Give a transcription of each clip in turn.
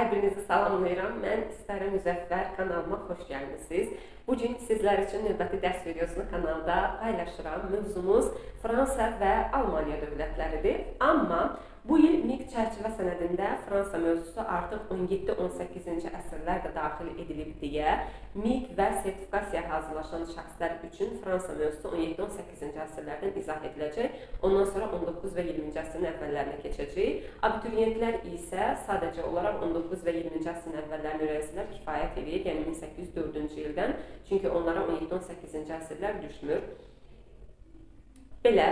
Hər birinizi salamlayıram. Mən İstərəm Müzəffər kanalıma xoş gəlmisiniz. Bugün sizlər üçün növbəti dərs videosunu kanalda paylaşıram. Mövzumuz Fransa və Almaniya dövlətləridir. Amma bu il MİQ çərçivə sənədində Fransa mövzusu artıq 17-18-ci əsrlərdə daxil edilib deyə MİQ və sertifikasiya hazırlaşan şəxslər üçün Fransa mövzusu 17-18-ci əsrlərdən izah ediləcək. Ondan sonra 19 və 20-ci əsrin əvvəllərinə keçəcək. Abituriyentlər isə sadəcə olaraq 19 və 20-ci əsrin əvvəllərini öyrənsələr kifayət edir, yəni 1804-cü ildən. Çünki onlara 17-18-ci əsrlər düşmür. Belə.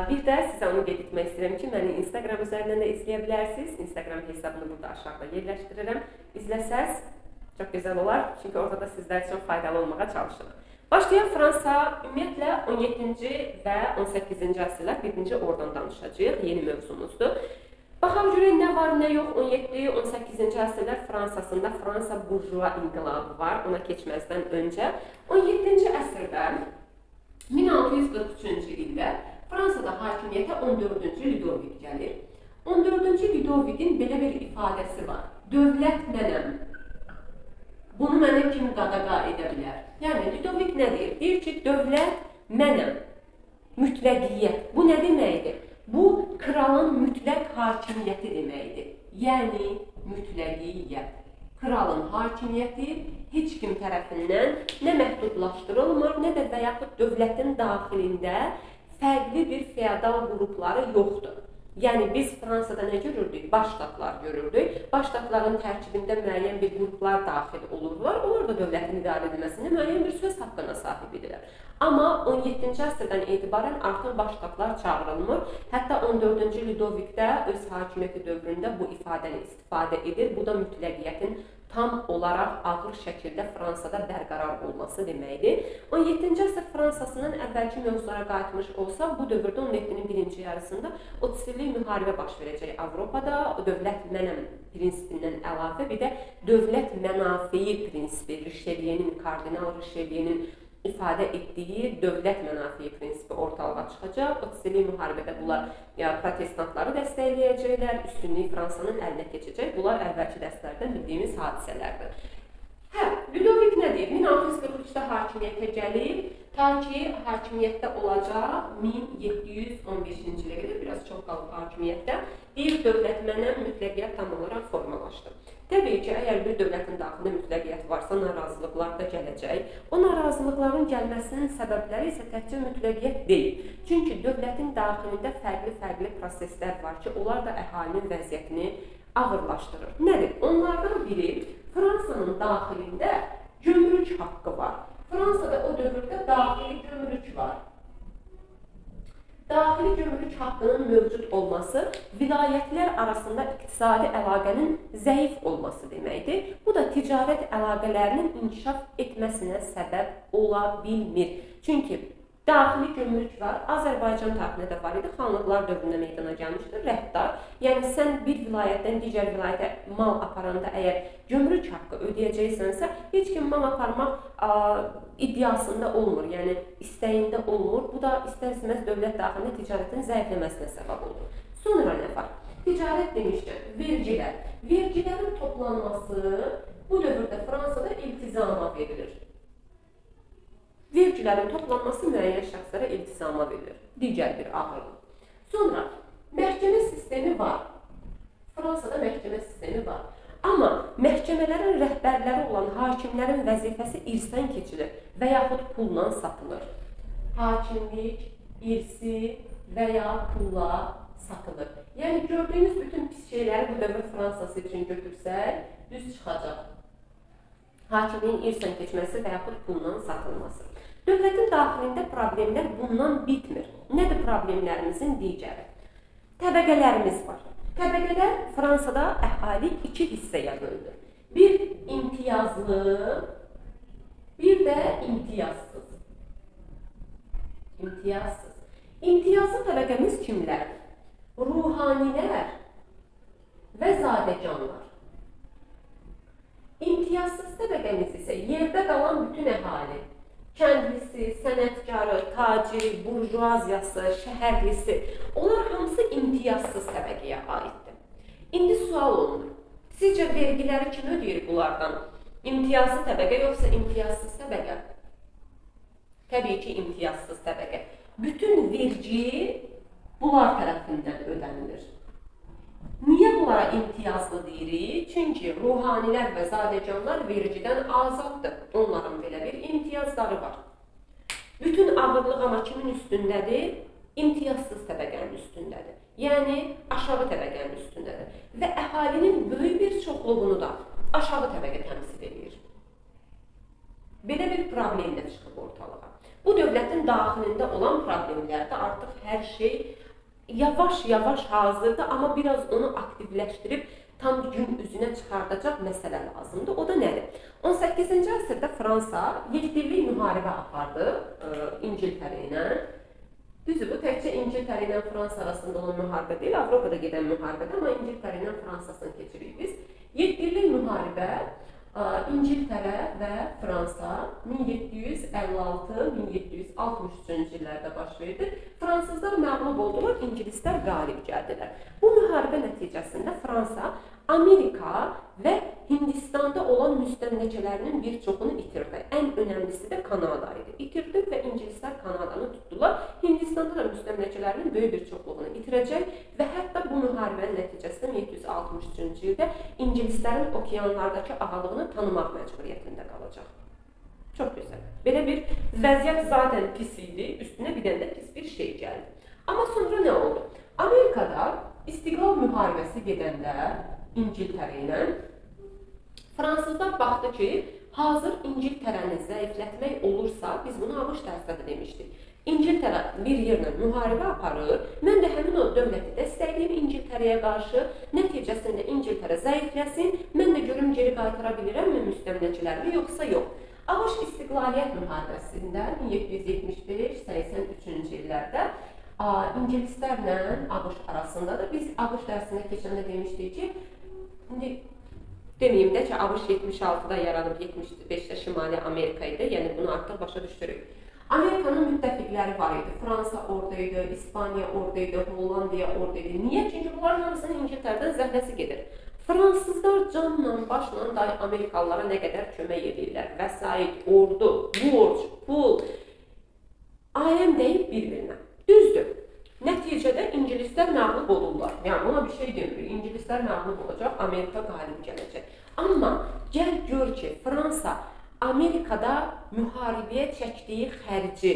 Bir də sizə onu qeyd etmək istəyirəm ki, məni Instagram üzərindən də izləyə bilərsiniz. Instagram hesabını burada aşağıda yerləşdirirəm. İzləsəz çox gözəl olar, çünki orada da sizlər üçün faydalı olmağa çalışırım. Başlayaq. Fransa ümumiyyətlə 17-ci və 18-ci əsrlər birinci oradan danışacağıq, yeni mövzumuzdur. Baxaq görək nə var, nə yox. 17-18-ci əsrlər Fransasında Fransa burjua inqilabı var, ona keçməzdən öncə. 17-ci əsrdə 1643-cü ildə Fransada hakimiyyətə 14-cü Ludovik gəlir. 14-cü Ludovikin belə bir ifadəsi var. Dövlət mənəm. Bunu mənə kim qadağa edə bilər? Yəni, Ludovik nə deyir? Deyir ki, dövlət mənəm. Mütləqiyyət. Bu nə deməkdir? Bu, kralın mütləq hakimiyyəti deməkdir. Yəni, mütləqiyyət. Kralın hakimiyyəti heç kim tərəfindən nə məhdudlaşdırılmır, nə də və yaxud dövlətin daxilində fərqli bir feodal qrupları yoxdur. Yəni, biz Fransada nə görürdük? Baş ştatlar görürdük. Baş ştatların tərkibində müəyyən bir qruplar daxil olurlar. Onlar da dövlətin idarə edilməsində müəyyən bir söz haqqına sahib edirlər. Amma 17-ci əsrdən etibarən artıq baş ştatlar çağırılmır. Hətta 14-cü Ludovikdə öz hakimiyyəti dövründə bu ifadəni istifadə edir. Bu da mütləqiyyətin tam olaraq ağır şəkildə Fransada bərqərar olması deməkdir. 17-ci əsr Fransasının əvvəlki mövzulara qayıtmış olsa, bu dövrdə 17-nin birinci yarısında 30 illik müharibə baş verəcək Avropada. Dövlət mənəm prinsipindən əlavə bir də dövlət mənafeyi prinsipi, Richelieu'nin, kardinal Richelieu'nin ifadə etdiyi dövlət mənafeyi prinsipi ortalığa çıxacaq. 30 illik müharibədə bunlar protestantları dəstəkləyəcəklər, üstünlük Fransanın əlinə keçəcək. Bunlar əvvəlki dərslərdən bildiyimiz hadisələrdir. Ludovik nə deyir? 1643-də hakimiyyətə gəlib, ta ki hakimiyyətdə olacaq 1715-ci ilə qədər, biraz çox qalıb hakimiyyətdə. Deyir, dövlət mənəm, mütləqiyyət tam olaraq formalaşdı. Təbii ki, əgər bir dövlətin daxilində mütləqiyyət varsa, narazılıqlar da gələcək. O narazılıqların gəlməsinin səbəbləri isə təkcə mütləqiyyət deyil. Çünki dövlətin daxilində fərqli proseslər var ki, onlar da əhalinin vəziyyətini ağırlaşdırır. Nədir? Onlardan biri Fransanın daxilində gömrük haqqı var. Fransada o dövrdə daxili gömrük var. Daxili gömrük haqqının mövcud olması vilayətlər arasında iqtisadi əlaqənin zəif olması deməkdir. Bu da ticarət əlaqələrinin inkişaf etməsinə səbəb ola bilmir. Çünki daxili gömrük var, Azərbaycan tarixində də var idi, xanlıqlar dövründə meydana gəlmişdir, rəhdar. Yəni, sən bir vilayətdən digər vilayətə mal aparanda əgər gömrük haqqı ödəyəcəksənsə, heç kim mal aparmaq iddiasında olmur, yəni istəyində olmur. Bu da istər-istəməz dövlət daxilində ticarətin zəifləməsinə səbəb olur. Sonra nə var? Ticarət demişkən, vergilər. Vergilərin toplanması bu dövrdə Fransada iltizama verilir. Vergilərin toplanması müəyyən şəxslərə iltizama verilir. Digər bir ağırlıq. Sonra, məhkəmə sistemi var. Fransada məhkəmə sistemi var. Amma məhkəmələrin rəhbərləri olan hakimlərin vəzifəsi irsən keçilir və yaxud pulla satılır. Hakimlik, irsi və ya pulla satılır. Yəni, gördüyünüz bütün pis şeyləri bu dövr Fransası üçün götürsək, düz çıxacaq. Hakimliyin irsən keçməsi və yaxud pulla satılması. Dövlətin daxilində problemlər bundan bitmir. Nədir problemlərimizin digəri? Təbəqələrimiz var. Təbəqələr Fransada əhali iki hissəyə bölünür. Bir imtiyazlı, bir də imtiyazsız. İmtiyazlı təbəqəmiz kimlərdir? Ruhanilər və zadəcanlar. İmtiyazsız təbəqəmiz isə yerdə qalan bütün əhali. Kəndlisi, sənətkarı, taciri, burjuaziyası, şəhərlisi, onlar hamısı imtiyazsız təbəqəyə aiddir. İndi sual olunur. Sizcə vergiləri kim ödəyir bunlardan? İmtiyazlı təbəqə yoxsa imtiyazsız təbəqə? Təbii ki, imtiyazsız təbəqə. Bütün vergi bunlar tərəfindən ödənilir. Niyə bunlara imtiyazlı deyirik? Çünki ruhanilər və zadəcanlar vergidən azaddır. Onların belə bir imtiyazları var. Bütün ağırlıq amma kimin üstündədir? İmtiyazsız təbəqənin üstündədir. Yəni, aşağı təbəqənin üstündədir. Və əhalinin böyük bir çoxluğunu da aşağı təbəqə təmsil edir. Belə bir problemlə çıxıb ortalığa. Bu dövlətin daxilində olan problemlərdə artıq hər şey yavaş-yavaş hazırdır, amma biraz onu aktivləşdirib tam gün üzünə çıxardacaq məsələ lazımdır. O da nədir? 18-ci əsrdə Fransa 7 illik müharibə apardı İngiltərə ilə. Düzdür, bu təkcə İngiltərə ilə Fransa arasında olan müharibə deyil, Avropada gedən müharibədir, amma İngiltərə ilə Fransasını keçiririk biz. 7 illik müharibə İngiltərə və Fransa 1756-1763-cü illərdə baş verdi. Fransızlar məğlub oldular, ingilislər qalib gəldilər. Bu müharibə nəticəsində Fransa, Amerika və Hindistanda olan müstəmləkələrinin bir çoxunu itirdi. Ən önəmlisi də Kanada idi. İtirdi və ingilislər Kanadanı tutdular. Hindistanda da müstəmləkələrinin böyük bir çoxluğunu itirəcək və hətta bu müharibənin nəticəsində 1763-cü ildə ingilislərin okeanlardakı ağalığını tanımaq məcburiyyətində qalacaq. Çox gözəl. Belə bir vəziyyət zaten pis idi, üstünə bir də pis bir şey gəldi. Amma sonra nə oldu? Amerikada İstiqlal müharibəsi gedəndə İngiltərə ilə fransızlar baxdı ki, hazır İngiltərəni zəiflətmək olursa, biz bunu ABŞ dərsdə də demişdik. İngiltərə bir yerlə müharibə aparır, mən də həmin o dövləti dəstəkləyim İngiltərəyə qarşı, nəticəsində İngiltərə zəifləsin, mən də görüm geri qaytara bilirəmmi müstəmləkələrimi, yoxsa yox. ABŞ İstiqlaliyyət müharibəsində 1775-83-cü illərdə İngilislərlə ABŞ arasındadır. Biz ABŞ dərsində keçəndə demişdik ki, deməyim də ki, ABŞ 76-da yaranıb, 75-də Şimali Amerika idi, yəni bunu artıq başa düşdürük. Amerikanın müttəfiqləri var idi. Fransa oradaydı, İspaniya oradaydı, Hollandiya oradaydı. Niyə? Çünki bunların hamısının İngiltərədən zəhləsi gedir. Fransızlar canla, başla da Amerikalılara nə qədər kömək edirlər. Vəsait, ordu, borc, pul, ayəm deyib bir-birinə. Düzdür. Nəticədə ingilislər məğlub olurlar. Yəni, ona bir şey demirik. İngilislər məğlub olacaq, Amerika qalib gələcək. Amma gəl gör ki, Fransa Amerikada müharibəyə çəkdiyi xərci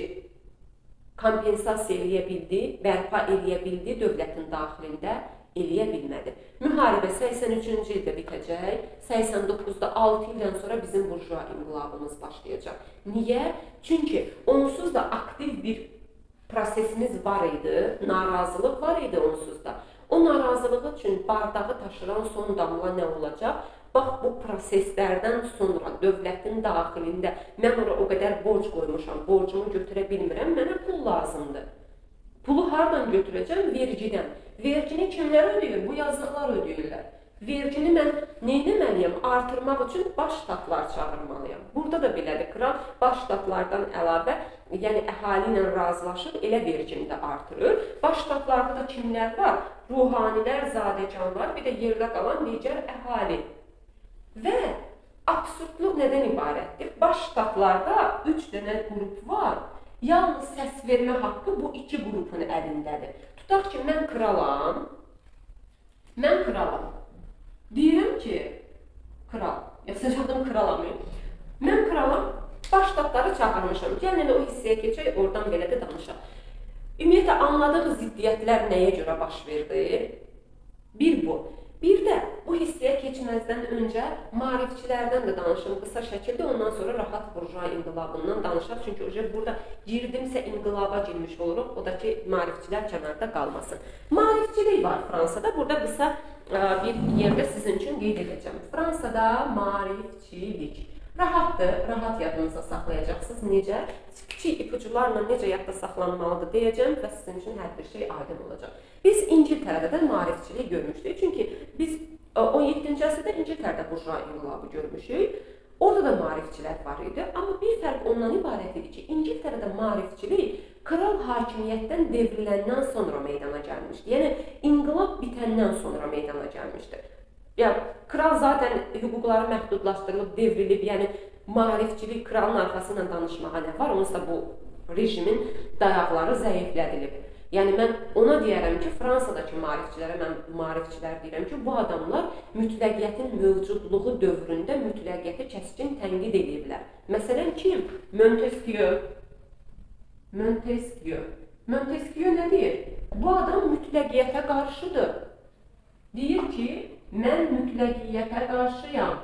kompensasiya eləyə bildi, bərpa eləyə bildi, dövlətin daxilində eləyə bilmədi. Müharibə 83-cü ildə bitəcək, 89-da 6 ildən sonra bizim burjua inqilabımız başlayacaq. Niyə? Çünki onsuz da aktiv bir prosesimiz var idi, narazılıq var idi onsuz da. O narazılığı üçün bardağı taşıran son damla nə olacaq? Bax, bu proseslərdən sonra dövlətin daxilində mən ora o qədər borc qoymuşam, borcumu götürə bilmirəm, mənə pul lazımdır. Pulu hardan götürəcəm? Vergidən. Vergini kimlər ödəyir? Bu yazıqlar ödəyirlər. Vergini mən neynəməliyəm? Artırmaq üçün baş ştatlar çağırmalıyam. Burada da belədir, kral baş ştatlardan əlavə, yəni əhali ilə razılaşır, elə vergini də artırır. Baş ştatlarda da kimlər var? Ruhanilər, zadəcanlar, bir də yerdə qalan digər əhali. Və absurdluq nədən ibarətdir? Baş ştatlarda 3 dənə qrup var. Yalnız səs vermə haqqı bu 2 qrupun əlindədir. Tutaq ki, mən kralam. Deyirəm ki, kral, yaxşıcadım kralam. Mən kralam, baş ştatları çağırmışam. Gəlin o hissəyə keçək, oradan belə də danışaq. Ümumiyyətlə, anladığı ziddiyyətlər nəyə görə baş verdi? Bir bu. Bir də bu hissəyə keçməzdən öncə maarifçilərdən də danışım qısa şəkildə, ondan sonra rahat burjua inqilabından danışaq. Çünki burada girdimsə inqilaba girmiş oluruq, o da ki, maarifçilər kənarda qalmasın. Maarifçilik var Fransada, burada qısa bir yerdə sizin üçün qeyd edəcəm. Fransada maarifçilik rahatdır, rahat yadınıza saxlayacaqsınız. Necə? Kiçik ipucularla necə yadda saxlanmalıdır deyəcəm və sizin üçün hər bir şey aydın olacaq. Biz İngiltərədə də maarifçilik görmüşdük. Çünki biz 17-ci əsrdə İngiltərədə burjua inqilabı görmüşük. Orada da maarifçilər var idi. Amma bir fərq ondan ibarət idi ki, İngiltərədə maarifçilik kral hakimiyyətdən devriləndən sonra meydana gəlmişdi. Yəni, inqilab bitəndən sonra meydana gəlmişdi. Yəni, kral zaten hüquqları məhdudlaşdırılıb, devrilib, yəni maarifçilik kralın arxasından danışmağa nə var? Onsuz da bu rejimin dayaqları zəiflədilib. Yəni, mən ona deyərəm ki, Fransadakı maarifçilərə, mən maarifçilər deyirəm ki, bu adamlar mütləqiyyətin mövcudluğu dövründə mütləqiyyəti kəskin tənqid ediblər. Məsələn, kim? Montesquieu. Montesquieu nə deyir? Bu adam mütləqiyyətə qarşıdır. Deyir ki, mən mütləqiyyətə qarşıyam.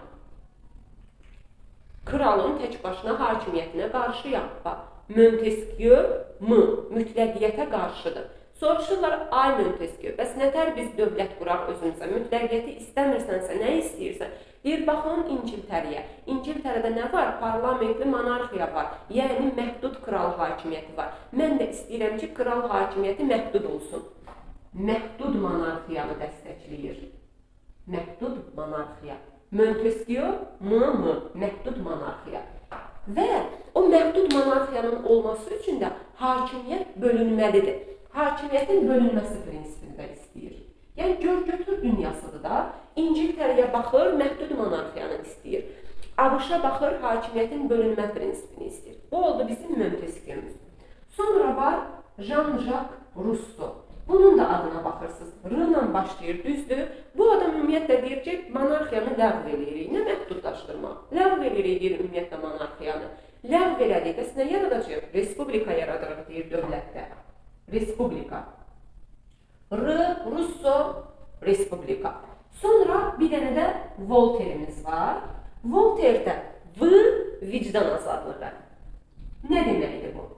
Kralın tək başına hakimiyyətinə qarşıyam. Bax, Montesquieu mütləqiyyətə qarşıdır. Soruşurlar, ay Montesquieu, bəs nətər biz dövlət quraq özümüzə? Mütləqiyyəti istəmirsənsə, nə istəyirsən? Deyir, baxın İngiltərəyə. İngiltərədə nə var? Parlamentli monarxiya var. Yəni, məhdud kral hakimiyyəti var. Mən də istəyirəm ki, kral hakimiyyəti məhdud olsun. Məhdud monarxiyanı dəstəkləyir. Məhdud monarxiya. Montesquieu, məhdud monarxiya. Və o məhdud monarxiyanın olması üçün də hakimiyyət bölünməlidir. Hakimiyyətin bölünməsi prinsipini də istəyir. Yəni, gör-götür dünyasıdır da, İngiltərəyə baxır, məhdud monarxiyanı istəyir. ABŞ-a baxır, hakimiyyətin bölünmə prinsipini istəyir. Bu oldu bizim Montesquieu-muz. Sonra var Jean-Jacques Rousseau. Bunun da adına baxırsınız. R-la başlayır, düzdür. Bu adam ümumiyyətlə deyir ki, monarxiyanı ləğv eləyirik. Nə məhdudlaşdırmaq? Ləğv eləyirik, deyir ümumiyyətlə monarxiyanı. Ləğv elədik, bəs nə yaradacaq? Respublika yaradırıq, deyir dövlətdə. Respublika. Rousseau, Respublika. Sonra bir dənə də Voltaire'miz var. Voltaire'də vicdan azadlığı. Nə deməkdir bu?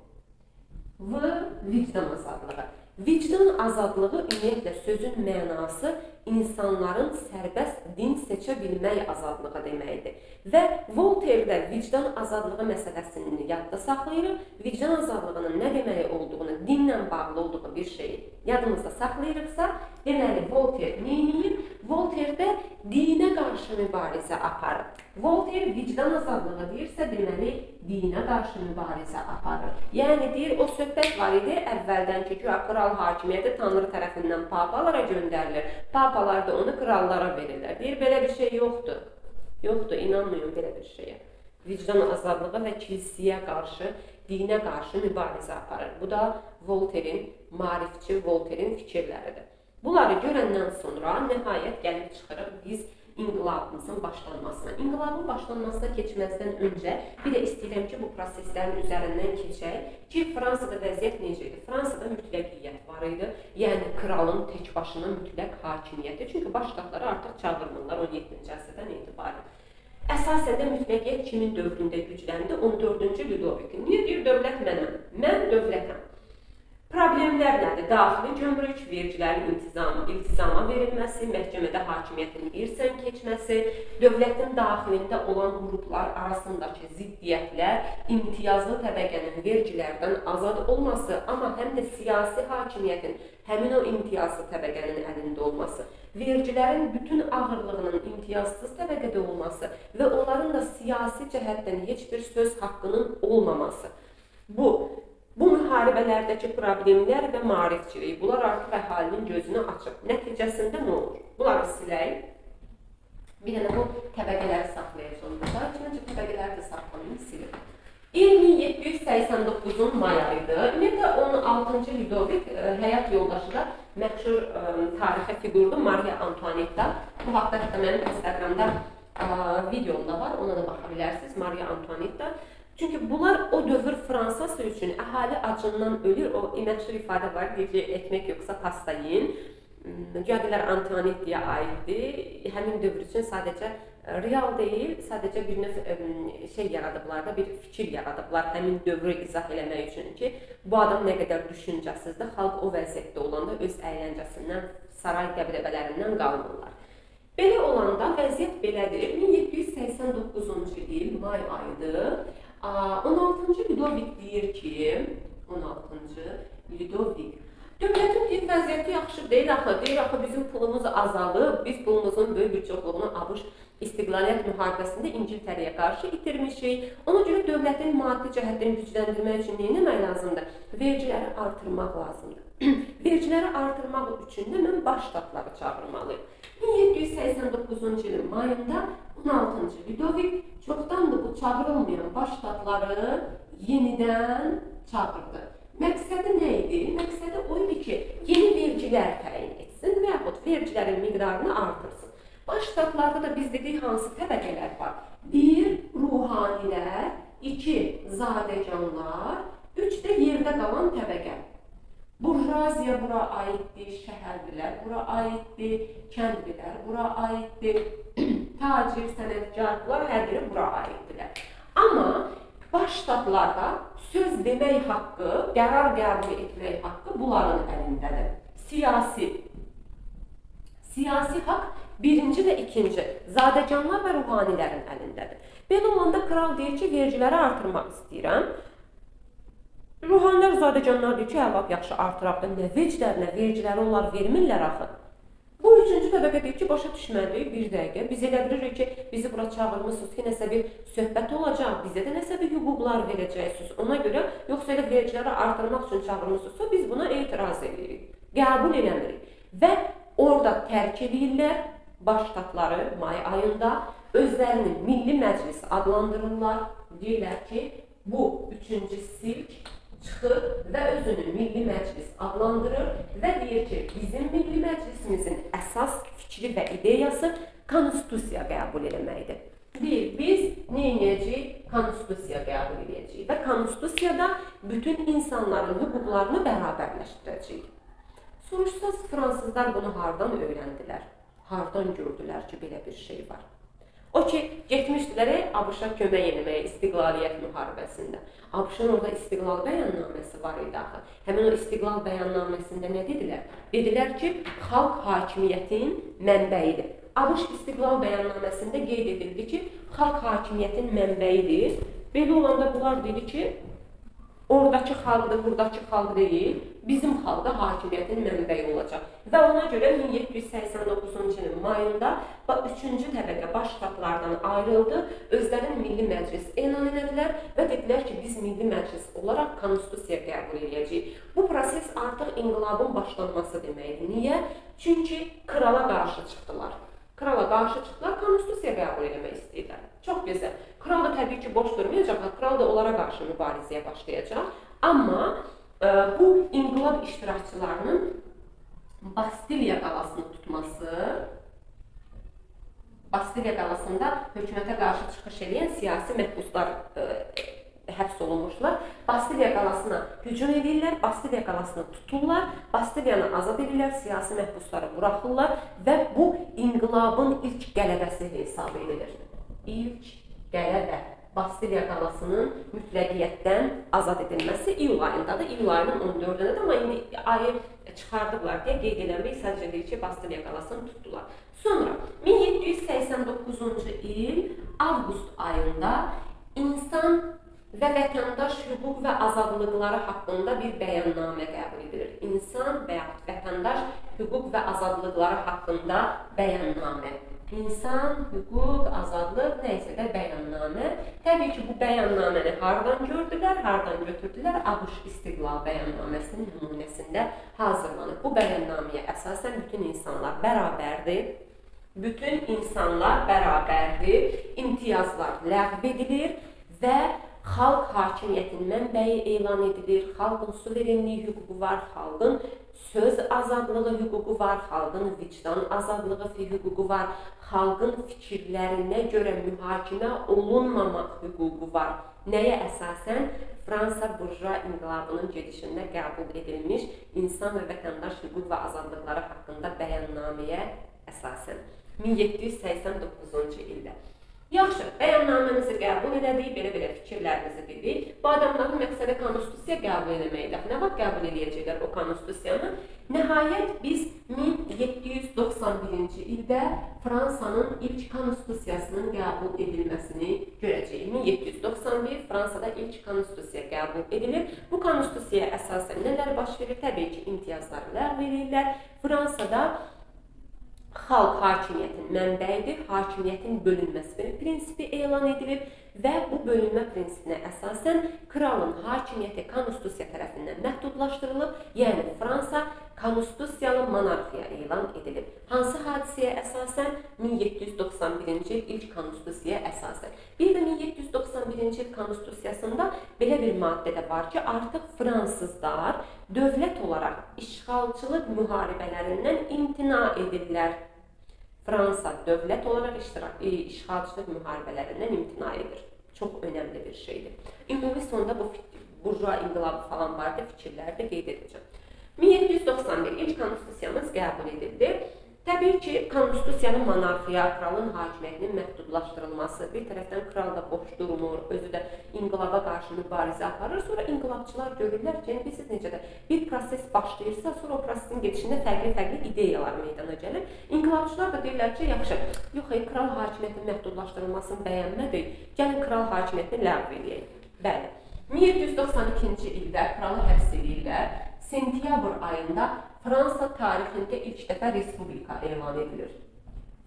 Vicdan azadlığı. Vicdan azadlığı ümumiyyətlə sözün mənası insanların sərbəst din seçə bilmək azadlığı deməkdir. Və Voltaire'də vicdan azadlığı məsələsini yadda saxlayırıq. Vicdan azadlığının nə demək olduğunu, dinlə bağlı olduğu bir şeyi yadımızda saxlayırıqsa, deməli Voltaire neyiniyir? Voltaire'də dinə qarşı mübarizə aparır. Voltaire vicdan azadlığı deyirsə, deməli dinə qarşı mübarizə aparır. Yəni deyir, o söhbət var idi əvvəldən ki, kral hakimiyyəti Tanrı tərəfindən papalara göndərilir. Papalar da onu krallara verirlər. Deyir, belə bir şey yoxdur. Yoxdur, inanmıyorum belə bir şeyə. Vicdan azadlığı və kilsəyə qarşı, dinə qarşı mübarizə aparır. Bu da Voltaire'in, maarifçi Voltaire'in fikirləridir. Bunları görəndən sonra nəhayət gəlib çıxırıq biz inqilabımızın başlanmasına. İnqilabın başlanmasına keçməzdən öncə bir də istəyirəm ki, bu proseslərin üzərindən keçək ki, Fransada vəziyyət necə idi? Fransada mütləqiyyət var idi. Yəni, kralın tək başına mütləq hakimiyyəti. Çünki başqaları artıq çağırmırlar 17-ci əsrdən etibarən. Əsasən də mütləqiyyət kimin dövründə gücləndi? 14-cü Ludovikin. Niyə deyir, dövlət mənəm? Mən dövlətəm. Problemlər nədir? Daxili gömrük, vergilərin iltizama verilməsi, məhkəmədə hakimiyyətin irsən keçməsi, dövlətin daxilində olan qruplar arasındakı ziddiyyətlər, imtiyazlı təbəqənin vergilərdən azad olması, amma həm də siyasi hakimiyyətin həmin o imtiyazlı təbəqənin əlində olması, vergilərin bütün ağırlığının imtiyazsız təbəqədə olması və onların da siyasi cəhətdən heç bir söz haqqının olmaması. Bu müharibələrdəki problemlər və maarifçilik, bunlar artıq əhalinin gözünü açıb. Nəticəsində nə olur? Bunları silək. Bir dənə bu təbəqələri saxlayacağım. Daha ikinci təbəqələri də saxlamayın, silir. 1789-un may ayıdır. Ümumiyyətlə 16-cı Ludovik həyat yoldaşı da məşhur tarixi figurdur, Maria Antoinette. Bu haqda hətta mənim Instagramda videomda var, ona da baxa bilərsiniz, Maria Antoinette. Çünki bunlar o dövr Fransası üçün əhali acından ölür. O məşhur ifadə var, deyir ki, ekmek yoxsa pasta yiyin. Güyadilər Antoinette'yə aiddir. Həmin dövr üçün sadəcə real deyil, sadəcə bir növ şey yaradıblar da, bir fikir yaradıblar həmin dövrü izah eləmək üçün ki, bu adam nə qədər düşüncəsizdir, xalq o vəziyyətdə olanda öz əyləncəsindən, saray qəbirəbələrindən qalmırlar. Belə olanda vəziyyət belədir. 1789-cu il may ayıdır. 16-cı Ludovik deyir ki, 16-cı Ludovik, dövlətin deyir, vəziyyəti yaxşı deyil axı, deyir axı bizim pulumuz azalıb, biz pulumuzun böyük bir çoxluğunu ABŞ istiqlaliyyət müharibəsində İngiltərəyə qarşı itirmişik. Ona görə dövlətin maddi cəhətdən gücləndirmək üçün nə etmək lazımdır? Vergiləri artırmaq lazımdır. Vergiləri artırmaq üçün də mən baş ştatları çağırmalıyım. 1789-cu ilin mayında 16-cı Ludovik çoxdandır bu çağırılmayan baş ştatları yenidən çağırdı. Məqsədi nə idi? Məqsədi o idi ki, yeni vergilər təyin etsin və yaxud vergilərin miqdarını artırsın. Baş ştatlarda da biz dedik hansı təbəqələr var? 1. Ruhanilər, 2. Zadəganlar, 3 də yerdə qalan təbəqə. Burjuaziya bura aiddir, şəhərlilər bura aiddir, kəndlilər bura aiddir, tacir, sənətkarlar hər biri bura aiddirlər. Amma baş ştatlarda söz demək haqqı, qərar qəbul etmək haqqı bunların əlindədir. Siyasi haqq birinci və ikinci zadəganlar və ruhanilərin əlindədir. Belə olanda kral deyir ki, vergiləri artırmaq istəyirəm. Ruhanilər, zadəganlar deyir ki, lap yaxşı artıraq da nə veclər, nə vergiləri onlar vermirlər axı. Bu üçüncü təbəqə deyir ki, başa düşmədik bir dəqiqə. Biz elə bilirik ki, bizi bura çağırmışsınız ki, nəsə bir söhbət olacaq, bizə də nəsə bir hüquqlar verəcəksiniz. Ona görə, yoxsa elə vergiləri artırmaq üçün çağırmışsınızsa, biz buna etiraz edirik, qəbul eləmirik. Və orada tərk edirlər baş ştatları may ayında özlərini Milli Məclis adlandırırlar. Deyirlər ki, bu üçüncü silk çıxır və özünü Milli Məclis adlandırır və deyir ki, bizim Milli Məclisimizin əsas fikri və ideyası konstitusiya qəbul etməkdir. Deyir, biz nə edəcəyik? Konstitusiya qəbul edəcəyik və konstitusiyada bütün insanların hüquqlarını bərabərləşdirəcəyik. Soruşsaz, fransızlar bunu hardan öyrəndilər? Hardan gördülər ki, belə bir şey var? O ki, getmişdilər ABŞ-a kömək etməyə istiqlaliyyət müharibəsində. ABŞ-ın orada istiqlal bəyannaməsi var idi axı. Həmin o istiqlal bəyannaməsində nə dedilər? Dedilər ki, xalq hakimiyyətin mənbəyidir. ABŞ istiqlal bəyannaməsində qeyd edildi ki, xalq hakimiyyətin mənbəyidir. Belə olanda bunlar dedi ki, oradakı xalqdır, buradakı xalq deyil, bizim xalqa hakimiyyətin mənbəyi olacaq. Və ona görə 1789-cu ilin mayında 3-cü təbəqə baş ştatlardan ayrıldı, özlərinin Milli Məclis elan edilər və dedilər ki, biz Milli Məclis olaraq konstitusiya qəbul edəcəyik. Bu proses artıq inqilabın başlanması deməkdir. Niyə? Çünki krala qarşı çıxdılar. Krala qarşı çıxdılar, konstitusiya qəbul etmək istəyirlər. Çox gözəl. Kral da təbii ki, boş durmayacaq, kral da onlara qarşı mübarizəyə başlayacaq. Amma bu inqilab iştirakçılarının Bastiliya qalasını tutması, Bastiliya qalasında hökumətə qarşı çıxış edən siyasi məhbuslar həbs olunmuşlar. Bastiliya qalasına hücum edirlər, Bastiliya qalasını tuturlar, Bastiliyanı azad edirlər, siyasi məhbusları buraxırlar və bu inqilabın ilk qələbəsi hesab edilir. İlk qələbə Bastiliya qalasının mütləqiyyətdən azad edilməsi iyul ayındadır. İyul ayının 14-dədir, amma indi ayı çıxardıblar deyə qeyd eləmək sadəcə deyir ki, Bastiliya qalasını tutdular. Sonra 1789-cu il avqust ayında insan və vətəndaş hüquq və azadlıqları haqqında bir bəyannamə qəbul edilir. İnsan və vətəndaş hüquq və azadlıqları haqqında bəyannamə. İnsan, hüquq, azadlıq, nəysə də bəyannamə. Təbii ki, bu bəyannaməni hardan gördülər, hardan götürdülər? ABŞ istiqlal bəyannaməsinin nümunəsində hazırlanıb. Bu bəyannaməyə əsasən bütün insanlar bərabərdir. Bütün insanlar bərabərdir. İmtiyazlar ləğv edilir və xalq hakimiyyətinin mənbəyi elan edilir. Xalqın suverenliyi hüququ var, xalqın söz azadlığı hüququ var, xalqın vicdan azadlığı hüququ var, xalqın fikirlərinə görə mühakimə olunmamaq hüququ var. Nəyə əsasən? Fransa burjua inqilabının gedişində qəbul edilmiş insan və vətəndaş hüquq və azadlıqları haqqında bəyannaməyə əsasən 1789-cu ildə. Yaxşı, bəyannaməmizi qəbul elədik, belə-belə fikirlərimizi dedik. Bu adamların məqsədə konstitusiya qəbul eləməkdir. Nə vaxt qəbul eləyəcəklər o konstitusiyanı? Nəhayət biz 1791-ci ildə Fransanın ilk konstitusiyasının qəbul edilməsini görəcəyik. 1791 Fransada ilk konstitusiya qəbul edilir. Bu konstitusiyaya əsasən nələr baş verir? Təbii ki, imtiyazları ləğv edirlər. Fransada xalq hakimiyyətin mənbəyidir, hakimiyyətin bölünməsi prinsipi elan edilib və bu bölünmə prinsipinə əsasən kralın hakimiyyəti konstitusiya tərəfindən məhdudlaşdırılıb, yəni Fransa konstitusiyalı monarxiya elan edilib. Hansı hadisəyə əsasən? 1791-ci il ilk konstitusiyaya əsasən. Bir də 1791-ci il konstitusiyasında belə bir maddə də var ki, artıq fransızlar dövlət olaraq işğalçılıq müharibələrindən imtina edirlər. Fransa dövlət olaraq işğalçılıq müharibələrindən imtina edir. Çox önəmli bir şeydir. Ümumi sonda bu burjua inqilabı falan var da fikirləri də qeyd edəcəm. 1791 ilk konstitusiyamız qəbul edildi. Təbii ki, konstitusiyanın monarxiya, kralın hakimiyyətinin məhdudlaşdırılması, bir tərəfdən kral da boş durmur, özü də inqilaba qarşı mübarizə aparır. Sonra inqilabçılar görürlər ki, bilirsiniz necə də bir proses başlayırsa, sonra o prosesin gedişində fərqli ideyalar meydana gəlir. İnqilabçılar da deyirlər ki, yaxşı, yox, kral hakimiyyətinin məhdudlaşdırılmasını bəyənmədik, gəlin kral hakimiyyətini ləğv edək. Bəli, 1792-ci ildə kralı həbs edirlər. Sentyabr ayında Fransa tarixində ilk dəfə respublika elan edilir.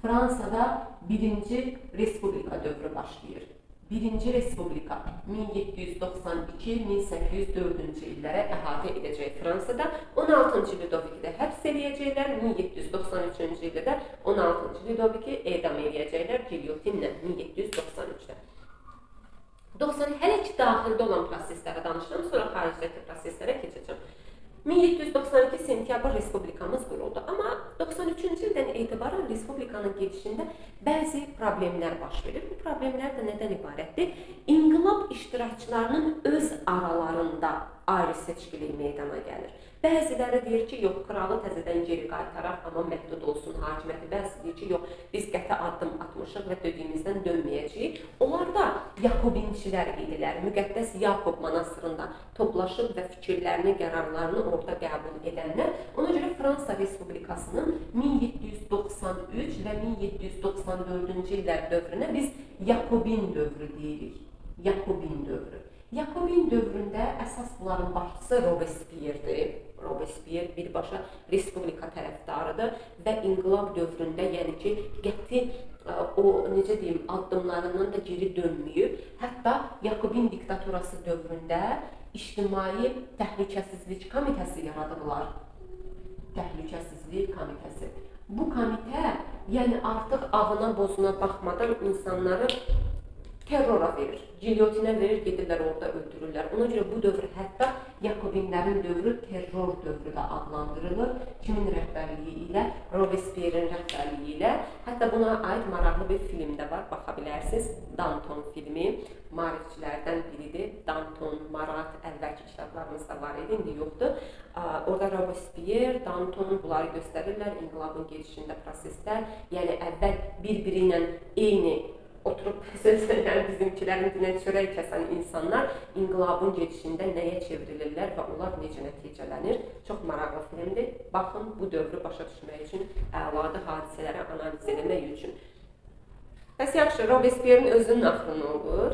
Fransada birinci respublika dövrü başlayır. Birinci respublika 1792-1804-cü illərə əhatə edəcək Fransada. 16-cı Ludoviki də həbs edəcəklər. 1793-cü ildə də 16-cı Ludoviki edam edəcəklər gilyotinlə 1793-də. Hələ ki, daxildə olan proseslərə danışıram, sonra xaricdəki proseslərə keçəcəm. 1792 sentyabr respublikamız quruldu. Amma 93-cü ildən etibarən respublikanın gedişində bəzi problemlər baş verir. Bu problemlər də nədən ibarətdir? İnqilab iştirakçılarının öz aralarında ayrı seçkilik meydana gəlir. Bəziləri deyir ki, yox, kralı təzədən geri qaytaraq, amma məhdud olsun hakimiyyəti. Bəzi deyir ki, yox, biz qəti addım atmışıq və döydüyümüzdən dönməyəcəyik. Onlar da Yakobinçilər idilər. Müqəddəs Yakob monastırında toplaşıb və fikirlərini, qərarlarını orada qəbul edənlər. Ona görə Fransa Respublikasının 1793 və 1794-cü illər dövrünə biz Yakobin dövrü deyirik. Yakobin dövrü. Yakobin dövründə əsas bunların başçısı Robespierre'dir. Robespierre birbaşa respublika tərəfdarıdır və inqilab dövründə, yəni ki, qəti o, necə deyim, addımlarından da geri dönməyib. Hətta Yakobin diktaturası dövründə ictimai təhlükəsizlik komitəsi yaradıblar. Təhlükəsizlik komitəsi. Bu komitə, yəni artıq ağına bozuna baxmadan insanları terrora verir, gilyotinə verir, gedirlər orada öldürürlər. Ona görə bu dövr hətta Yakobinlərin dövrü terror dövrü də adlandırılır. Kimin rəhbərliyi ilə? Robespierre'in rəhbərliyi ilə. Hətta buna aid maraqlı bir film də var, baxa bilərsiniz. Danton filmi, maarifçilərdən biridir. Danton, Marat, əvvəlki kitablarımızda var idi, indi yoxdur. Orada Robespierre, Danton bunları göstərirlər, inqilabın gedişində proseslər. Yəni əvvəl bir-biri ilə eyni oturub yəni bizimkilərin dinə çörək kəsən insanlar inqilabın gedişində nəyə çevrilirlər və onlar necə nəticələnir. Çox maraqlı filmdir. Baxın, bu dövrü başa düşmək üçün, əladır hadisələri analiz etmək üçün. Bəs yaxşı, Robespierre'in özünün axırı nə olur?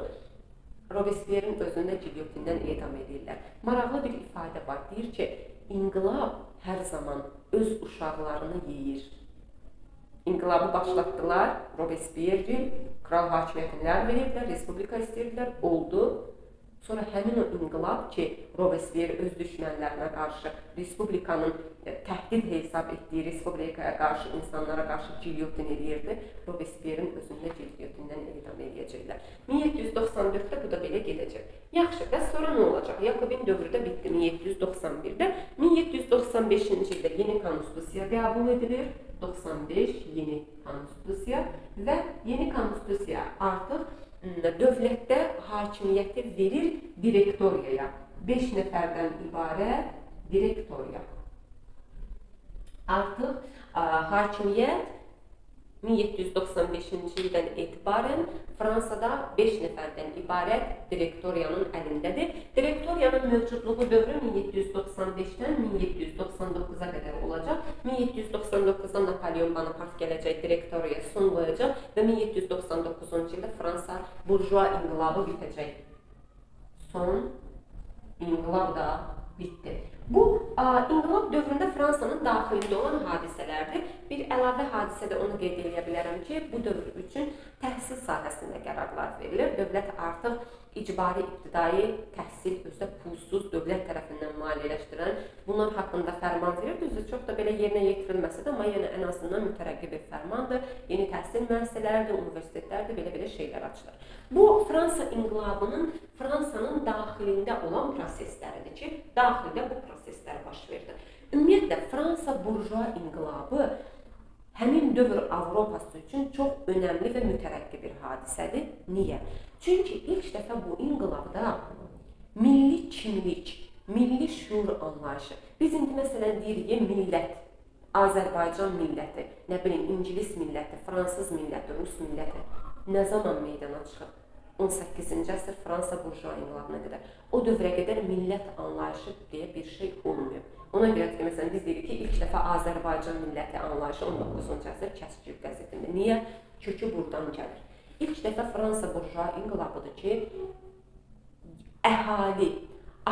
Robespierre'in özünü gilyotindən edam edirlər. Maraqlı bir ifadə var. Deyir ki, inqilab hər zaman öz uşaqlarını yeyir. İnqilabı başlatdılar, Robespierre, kral hakimiyyətini ləğv edirdilər, respublika istəyirdilər, oldu. Sonra həmin o inqilab ki, Robespierre öz düşmənlərinə qarşı, respublikanın təhdid hesab etdiyi respublikaya qarşı, insanlara qarşı gilyotin edirdi, Robespierre'in özündə gilyotindən edam edəcəklər. 1794-də bu da belə gedəcək. Yaxşı, bəs sonra nə olacaq? Yakobin dövrü də bitdi 1791-də. 1795-ci ildə yeni konstitusiya qəbul edilir. 95 yeni konstitusiya və yeni konstitusiya artıq dövlətdə hakimiyyəti verir direktoriyaya. 5 nəfərdən ibarət direktoriya. Artıq hakimiyyət 1795-ci ildən etibarən Fransada 5 nəfərdən ibarət direktoriyanın əlindədir. Direktoriyanın mövcudluğu dövrü 1795-dən 1799-a qədər olacaq. 1799-da Napoleon Bonaparte gələcək, direktoriyaya son qoyacaq və 1799-cu ildə Fransa burjua inqilabı bitəcək. Son inqilab da bitdi. Bu inqilab dövründə Fransanın daxilində olan hadisələrdir. Bir əlavə hadisə də onu qeyd edə bilərəm ki, bu dövr üçün təhsil sahəsində qərarlar verilir. Dövlət artıq icbari ibtidai təhsil özü pulsuz dövlət tərəfindən maliyyələşdirən bunlar haqqında fərman verir. Düzdür, çox da belə yerinə yetirilməsə də, amma yenə ən azından mütərəqqi bir fərmandır. Yeni təhsil müəssisələridir, universitetlərdir, belə şeylər açılır. Bu, Fransa inqilabının Fransanın daxilində olan prosesləridir ki, daxildə bu proseslər baş verdi. Ümumiyyətlə, Fransa burjua inqilabı həmin dövr Avropası üçün çox önəmli və mütərəqqi bir hadisədir. Niyə? Çünki ilk dəfə bu inqilabda milli kimlik, milli şuur anlayışı. Biz indi məsələn deyirik, millət, Azərbaycan milləti, nə bilim, İngilis milləti, Fransız milləti, Rus milləti nə zaman meydana çıxır? 18-ci əsr Fransa burjua inqilabına qədər. O dövrə qədər millət anlayışı deyə bir şey olmuyor. Ona görə ki, məsələn, biz deyirik ki, ilk dəfə Azərbaycan milləti anlayışı 19-cu əsr Kəskin qəzetində. Niyə? Kökü buradan gəlir. İlk dəfə Fransa burjua inqilabıdır ki, əhali,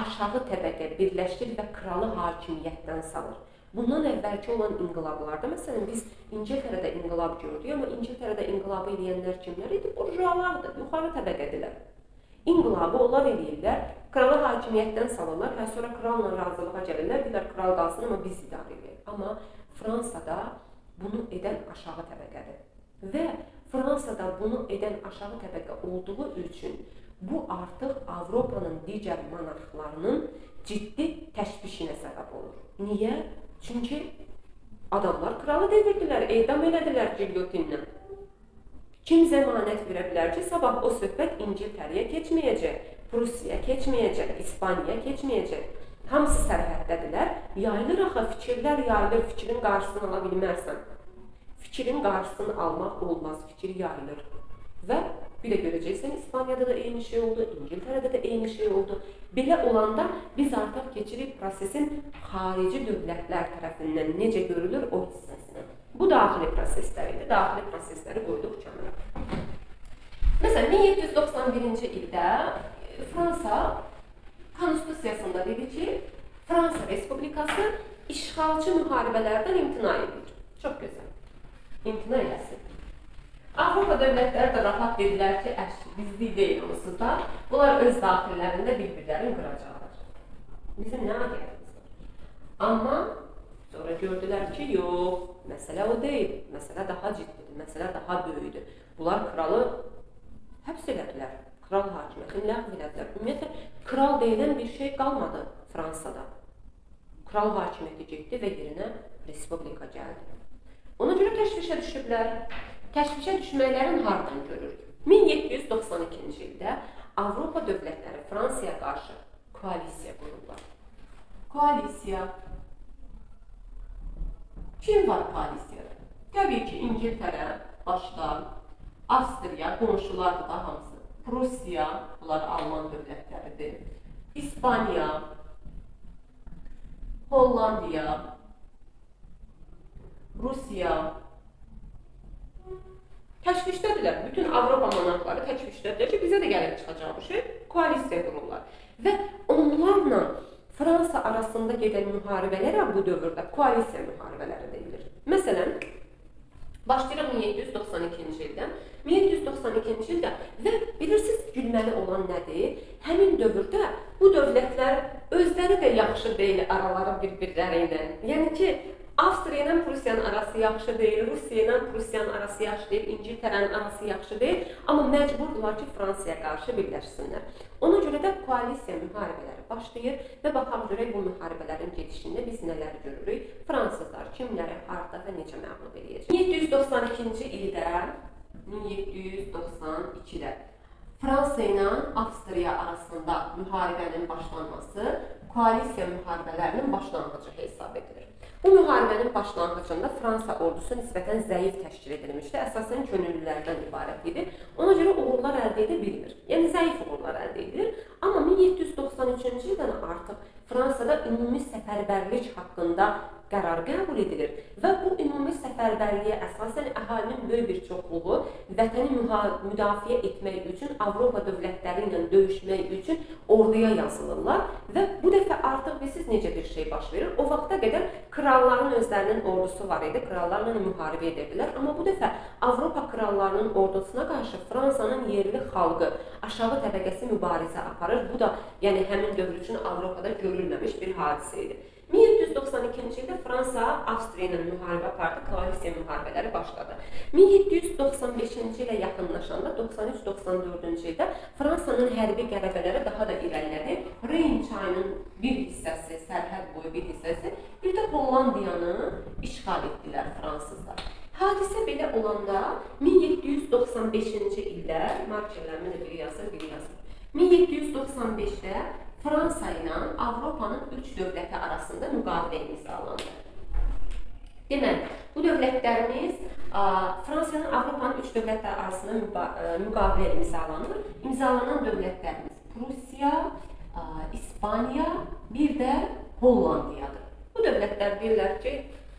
aşağı təbəqə birləşdir və kralı hakimiyyətdən salır. Bundan əvvəlki olan inqilablarda, məsələn, biz İngiltərədə inqilab gördük, amma İngiltərədə inqilabı eləyənlər kimlər idi? Burjualardır, yuxarı təbəqədilər. İnqilabı onlar eləyirlər, kralı hakimiyyətdən salırlar, sonra kralla razılığa gəlirlər, deyirlər, kral qalsın, amma biz idarə edirik. Amma Fransada bunu edən aşağı təbəqədir. Və Fransada bunu edən aşağı təbəqə olduğu üçün bu artıq Avropanın digər monarxlarının ciddi təşvişinə səbəb olur. Niyə? Çünki adamlar kralı devirdilər, edam elədilər gilyotinlə. Kim zəmanət verə bilər ki, sabah o söhbət İngiltərəyə keçməyəcək, Prusiyaya keçməyəcək, İspaniyaya keçməyəcək. Hamısı sərhəddədirlər, yayılır axı, fikirlər yayılır, fikrin qarşısını ala bilmərsən. Fikrin qarşısını almaq olmaz, fikir yayılır. Və bir də görəcəksən, İspaniyada da eyni şey oldu, İngiltərədə də eyni şey oldu. Belə olanda biz artıq keçirik prosesin xarici dövlətlər tərəfindən necə görülür o hissəsinə. Bu daxili proseslər idi, daxili prosesləri qoyduq kənara. Məsələn, 1791-ci ildə Fransa konstitusiyasında dedi ki, Fransa Respublikası işğalçı müharibələrdən imtina edir. Çox gözəl. İmtina eləsin. Avropa dövlətləri də rahat dedilər ki, bizlik deyil onsuz da, bunlar öz daxillərində bir-birlərini qıracaqlar. Bizim nə agentimiz var? Amma sonra gördülər ki, yox, məsələ o deyil, məsələ daha ciddidir, məsələ daha böyüdür. Bunlar kralı həbs elədilər, kral hakimiyyətini ləğv elədilər. Ümumiyyətlə, kral deyilən bir şey qalmadı Fransada. Kral hakimiyyəti getdi və yerinə respublika gəldi. Ona görə təşvişə düşüblər. Təşvişə düşməklərin haradan görürük? 1792-ci ildə Avropa dövlətləri Fransaya qarşı koalisiya qururlar. Koalisiya. Kim var koalisiyada? Təbii ki, İngiltərə, başda, Avstriya, qonşulardır da hamısı. Prusiya, bunlar Alman dövlətləridir. İspaniya, Hollandiya, Rusiya. Təşvişdədirlər. Bütün Avropa monarxları təşvişdədirlər ki, bizə də gəlib çıxacaq bir şey, koalisiya qururlar. Və onlarla Fransa arasında gedən müharibələrə bu dövrdə koalisiya müharibələri deyilir. Məsələn, başlayırıq 1792-ci ildən. 1792-ci ildə və bilirsiniz, gülməli olan nədir? Həmin dövrdə bu dövlətlər özləri də yaxşı deyil araları bir-birləri ilə. Yəni ki, Avstriya ilə Prusiyanın arası yaxşı deyil, Rusiya ilə Prusiyanın arası yaxşı deyil, İngiltərənin arası yaxşı deyil, amma məcburdular ki, Fransaya qarşı birləşsinlər. Ona görə də koalisiya müharibələri başlayır və baxaq görək bu müharibələrin gedişində biz nələr görürük? Fransızlar kimləri, harda və necə məğlub eləyəcək? 1792-ci ildə, 1792-də Fransa ilə Avstriya arasında müharibənin başlanması koalisiya müharibələrinin başlanğıcı hesab edilir. Bu müharibənin başlanğıcında Fransa ordusu nisbətən zəif təşkil edilmişdi, əsasən könüllülərdən ibarət idi. Ona görə uğurlar əldə edə bilmir. Yəni, zəif uğurlar əldə edilir. Amma 1793-cü ildən artıq Fransada ümumi səfərbərlik haqqında qərar qəbul edilir və bu ümumi səfərbərliyə əsasən əhalinin böyük bir çoxluğu vətəni müdafiə etmək üçün Avropa dövlətləri ilə döyüşmək üçün orduya yazılırlar və bu dəfə artıq bilirsiniz necə bir şey baş verir. O vaxta qədər kralların özlərinin ordusu var idi, krallarla müharibə edirdilər. Amma bu dəfə Avropa krallarının ordusuna qarşı Fransanın yerli xalqı, aşağı təbəqəsi mübarizə aparır. Bu da yəni həmin dövr üçün Avropada görülməmiş bir hadisə idi. 1792-ci ildə Fransa Avstriya ilə müharibə apardı, koalisiya müharibələri başladı. 1795-ci ilə yaxınlaşanda 93-94-cü ildə Fransanın hərbi qələbələri daha da irəlilədi. Reyn çayının bir hissəsi, sərhəd boyu bir hissəsi, bir də Hollandiyanı işğal etdilər fransızlar. Hadisə belə olanda 1795-ci ildə, markerlərimi də biri yazır, biri yazır. 1795-də Fransa ilə Avropanın 3 dövləti arasında müqavilə imzalandı. Deməli, bu dövlətlərimiz Fransanın Avropanın 3 dövlətləri arasında müqavilə imzalanır. İmzalanan dövlətlərimiz Prusiya, İspaniya, bir də Hollandiyadır. Bu dövlətlər deyirlər ki,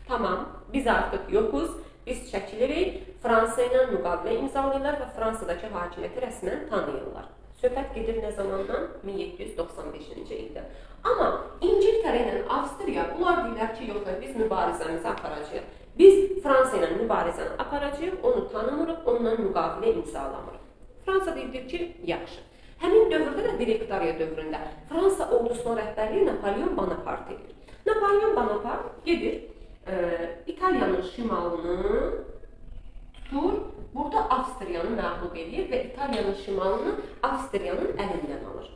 tamam, biz artıq yoxuz, biz çəkilirik, Fransa ilə müqavilə imzalayırlar və Fransadakı hakimiyyəti rəsmən tanıyırlar. Söhbət gedir nə zamandan? 1795-ci ildə. Amma İngiltərə ilə Avstriya, bunlar deyirlər ki, yox, biz mübarizəmizi aparacağıq. Biz Fransa ilə mübarizəni aparacağıq, onu tanımırıq, onunla müqavilə imzalamırıq. Fransa deyir ki, yaxşı. Həmin dövrdə də direktoriya dövründə Fransa ordusuna rəhbərliyi Napoleon Bonaparte edir. Napoleon Bonaparte gedir, İtaliyanın şimalını tutur, burada Avstriyanı məğlub edir və İtaliyanın şimalını Avstriyanın əlindən alır.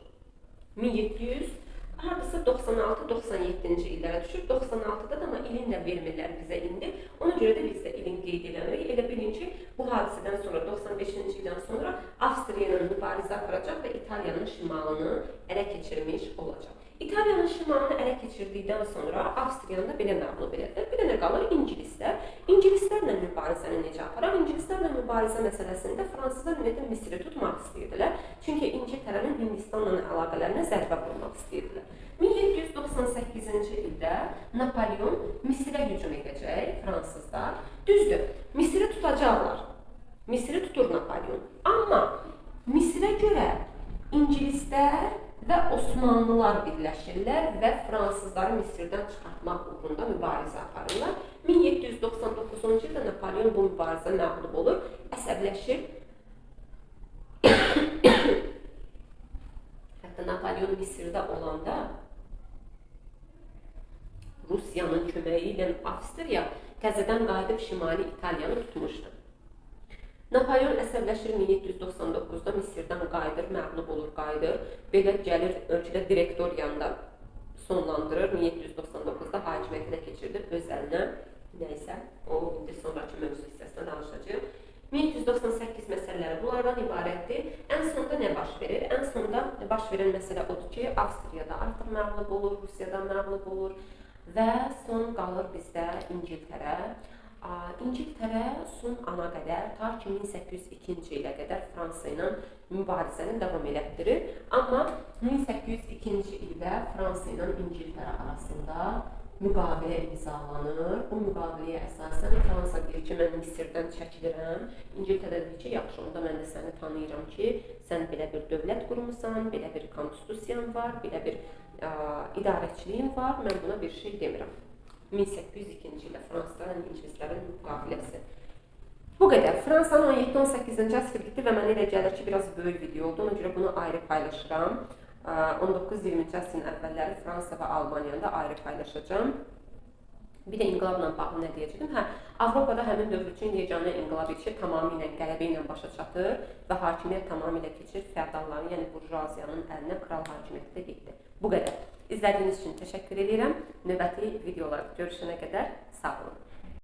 1796-97-ci illərə düşür. 96-da da amma ilin də vermirlər bizə indi. Ona görə də biz də ilin qeyd eləmirik. Elə bilin ki, bu hadisədən sonra, 95-ci ildən sonra Avstriya ilə mübarizə aparacaq və İtaliyanın şimalını ələ keçirmiş olacaq. İtaliyanın şimalını ələ keçirdikdən sonra Avstriyanı da belə məğlub edilər. Bir dənə qalır İngilislər. İngilislərlə mübarizəni necə aparaq? İngilislərlə mübarizə məsələsində fransızlar ümumiyyətlə Misri tutmaq istəyirdilər. Çünki İngiltərənin Hindistanla əlaqələrinə zərbə vurmaq istəyirdilər. 1798-ci ildə Napoleon Misrə hücum edəcək fransızlar. Düzdür, Misri tutacaqlar. Misri tutur Napoleon. Amma Misrə görə İngilislər və Osmanlılar birləşirlər və fransızları Misirdən çıxartmaq uğrunda mübarizə aparırlar. 1799-cu ildə Napoleon bu mübarizə məğlub olur, əsəbləşir. Hətta Napoleon Misirdə olanda Rusiyanın köməyi ilə Avstriya təzədən qayıdıb Şimali İtaliyanı tutmuşdu. Napoleon əsəbləşir 1799-da Misirdən qayıdır, məğlub olur, qayıdır. Belə gəlir ölkədə direktoriyanı da sonlandırır. 1799-da hakimiyyətinə keçirilir öz əlinə. Nəysə, o indi sonraki mövzu hissəsində danışacaq. 1798 məsələləri bunlardan ibarətdir. Ən sonda nə baş verir? Ən sonda baş verən məsələ odur ki, Avstriyada artıq məğlub olur, Rusiyada məğlub olur və son qalır bizdə İngiltərə. İngiltərə son ana qədər, ta ki 1802-ci ilə qədər Fransa ilə mübarizəni davam elətdirir. Amma 1802-ci ildə Fransa ilə İngiltərə arasında müqavilə imzalanır. Bu müqaviləyə əsasən Fransa deyir ki, mən Misirdən çəkilirəm. İngiltərə deyir ki, yaxşı, onda mən də səni tanıyıram ki, sən belə bir dövlət qurmusan, belə bir konstitusiyan var, belə bir idarəçiliyin var, mən buna bir şey demirəm. 1802-ci ildə Fransızların İngilislərin müqaviləsi. Bu qədər. Fransanın 17-18-ci əsr bitdi və mənə elə gəlir ki, biraz böyük video oldu. Ona görə bunu ayrı paylaşıram. 19-20-ci əsrin əvvəlləri Fransa və Almaniyada ayrı paylaşacağım. Bir də inqilabla bağlı nə deyəcəyim? Avropada həmin dövr üçün yeganə inqilab işi tamamilə qələbə ilə başa çatır və hakimiyyət tamamilə keçir feodalların, yəni burjuaziyanın əlinə, kral hakimiyyəti də getdi. Bu qədər. İzlədiyiniz üçün təşəkkür edirəm. Növbəti videolar görüşənə qədər sağ olun.